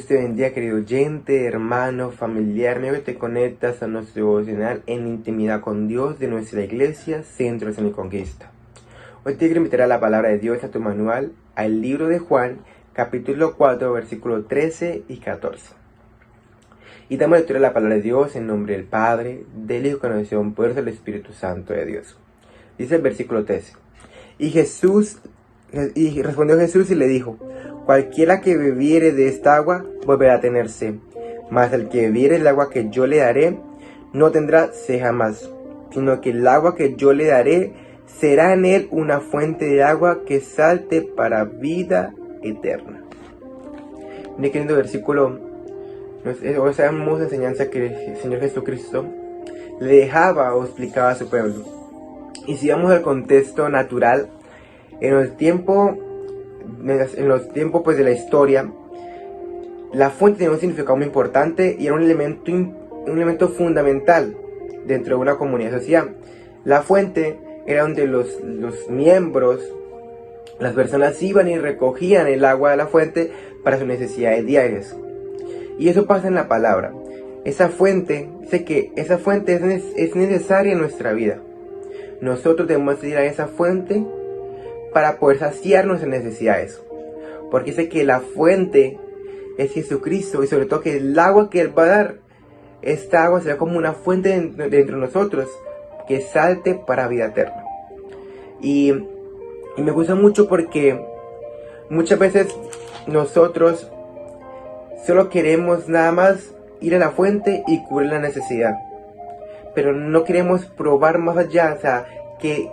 Dios te bendiga, querido oyente, hermano, familiar, amigo que te conectas a nuestro devocional en intimidad con Dios de nuestra iglesia, Centro de Conquista. Hoy te quiero invitar a la palabra de Dios, a tu manual, al libro de Juan, capítulo 4, versículos 13 y 14. Y damos lectura a la palabra de Dios en nombre del Padre, del Hijo, con la unción poderosa del Espíritu Santo de Dios. Dice el versículo 13. Y respondió Jesús y le dijo: cualquiera que bebiere de esta agua volverá a tener sed, mas el que bebiere el agua que yo le daré no tendrá sed jamás, sino que el agua que yo le daré será en él una fuente de agua que salte para vida eterna. Mire qué lindo versículo, o sea, hermosa enseñanza que el Señor Jesucristo le dejaba o explicaba a su pueblo. Y si vamos al contexto natural, en los tiempos pues de la historia, la fuente tenía un significado muy importante y era un elemento fundamental dentro de una comunidad social. La fuente era donde los miembros, las personas iban y recogían el agua de la fuente para sus necesidades diarias. Y eso pasa en la palabra. Esa fuente, dice que esa fuente es necesaria en nuestra vida. Nosotros debemos ir a esa fuente para poder saciar nuestras necesidades, porque sé que la fuente es Jesucristo, y sobre todo que el agua que Él va a dar, esta agua será como una fuente dentro de nosotros que salte para vida eterna. Y me gusta mucho porque muchas veces nosotros solo queremos nada más ir a la fuente y cubrir la necesidad, pero no queremos probar más allá. O sea, que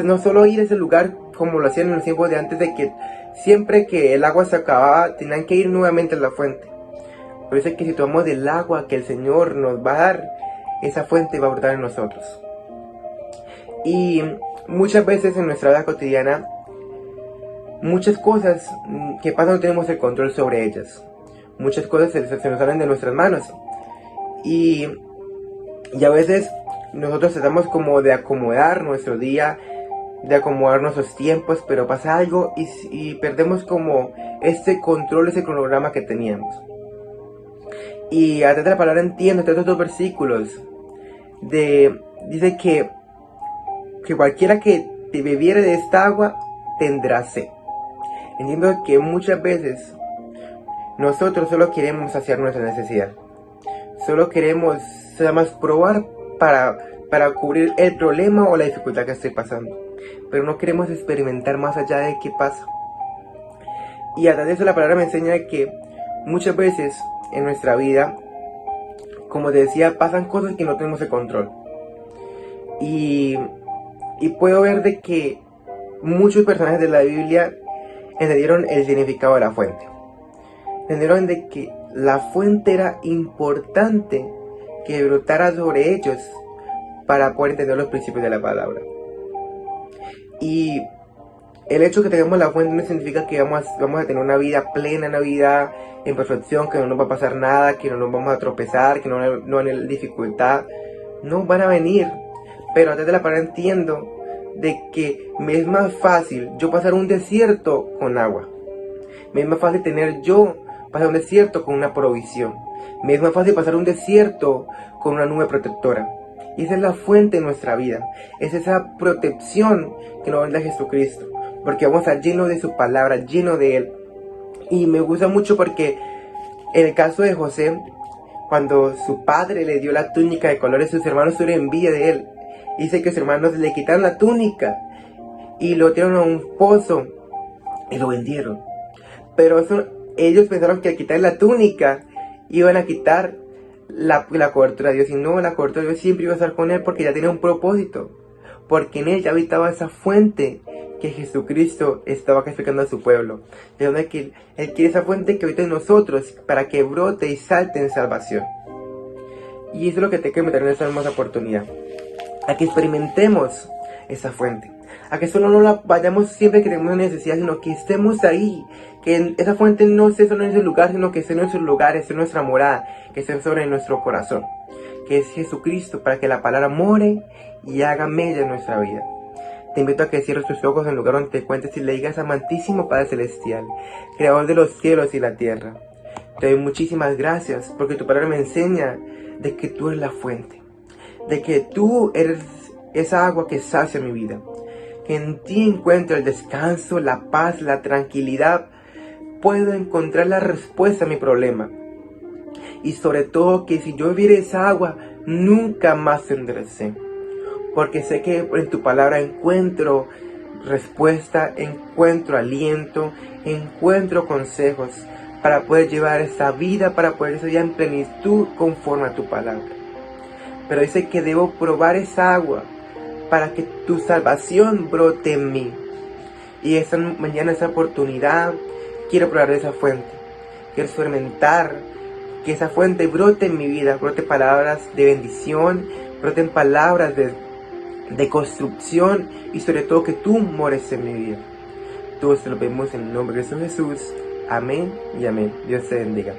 no solo ir a ese lugar como lo hacían en los tiempos de antes, de que siempre que el agua se acababa tenían que ir nuevamente a la fuente. Por eso es que si tomamos del agua que el Señor nos va a dar, esa fuente va a brotar en nosotros. Y muchas veces en nuestra vida cotidiana, muchas cosas que pasan no tenemos el control sobre ellas. Muchas cosas se nos salen de nuestras manos. Y a veces nosotros tratamos como de acomodar nuestro día, de acomodar nuestros tiempos, pero pasa algo y perdemos como este control, ese cronograma que teníamos. Y a través de la palabra entiendo, entre estos dos versículos, dice que cualquiera que bebiere de esta agua tendrá sed. Entiendo que muchas veces nosotros solo queremos saciar nuestra necesidad. Solo queremos nada más probar para cubrir el problema o la dificultad que estoy pasando, pero no queremos experimentar más allá de qué pasa. Y a través de eso la palabra me enseña que muchas veces en nuestra vida, como te decía, pasan cosas que no tenemos el control. Y puedo ver de que muchos personajes de la Biblia entendieron el significado de la fuente. Entendieron de que la fuente era importante que brotara sobre ellos para poder entender los principios de la palabra. Y el hecho de que tengamos la fuente no significa que vamos a tener una vida plena, una vida en perfección, que no nos va a pasar nada, que no nos vamos a tropezar, que no va a haber dificultad. No van a venir, pero a través de la palabra entiendo de que me es más fácil yo pasar un desierto con agua. Me es más fácil pasar un desierto con una provisión. Me es más fácil pasar un desierto con una nube protectora. Y esa es la fuente de nuestra vida. Es esa protección que nos da Jesucristo. Porque vamos a estar llenos de su palabra, llenos de Él. Y me gusta mucho porque en el caso de José, cuando su padre le dio la túnica de colores, sus hermanos tuvieron envidia de él. Dice que sus hermanos le quitaron la túnica y lo tiraron a un pozo y lo vendieron. Pero ellos pensaron que al quitar la túnica iban a quitar la cobertura de Dios. Y no, la cobertura de Dios siempre iba a estar con él, porque ya tenía un propósito. Porque en él ya habitaba esa fuente que Jesucristo estaba explicando a su pueblo. De donde que él quiere esa fuente que habita en nosotros para que brote y salte en salvación. Y eso es lo que te quiero meter en esta hermosa oportunidad. A que experimentemos esa fuente. A que solo no la vayamos siempre que tenemos necesidad, sino que estemos ahí. Que esa fuente no esté solo en ese lugar, sino que esté en nuestro lugar, esté en nuestra morada, que esté sobre nuestro corazón. Que es Jesucristo, para que la palabra more y haga mella en nuestra vida. Te invito a que cierres tus ojos en el lugar donde te encuentres y le digas: amantísimo Padre Celestial, Creador de los cielos y la tierra, Te doy muchísimas gracias porque tu palabra me enseña de que tú eres la fuente, de que tú eres esa agua que sacia mi vida, que en ti encuentro el descanso, la paz, la tranquilidad. Puedo encontrar la respuesta a mi problema. Y sobre todo que si yo bebiera esa agua, nunca más tendré sed. Porque sé que en tu palabra encuentro respuesta, encuentro aliento, encuentro consejos para poder llevar esta vida, para poder ser en plenitud conforme a tu palabra. Pero dice que debo probar esa agua para que tu salvación brote en mí. Y esta mañana, esa oportunidad, quiero probar de esa fuente. Quiero experimentar que esa fuente brote en mi vida, brote palabras de bendición, broten palabras de construcción y sobre todo que tú mores en mi vida. Todos te lo pedimos en el nombre de Jesús. Amén y amén. Dios te bendiga.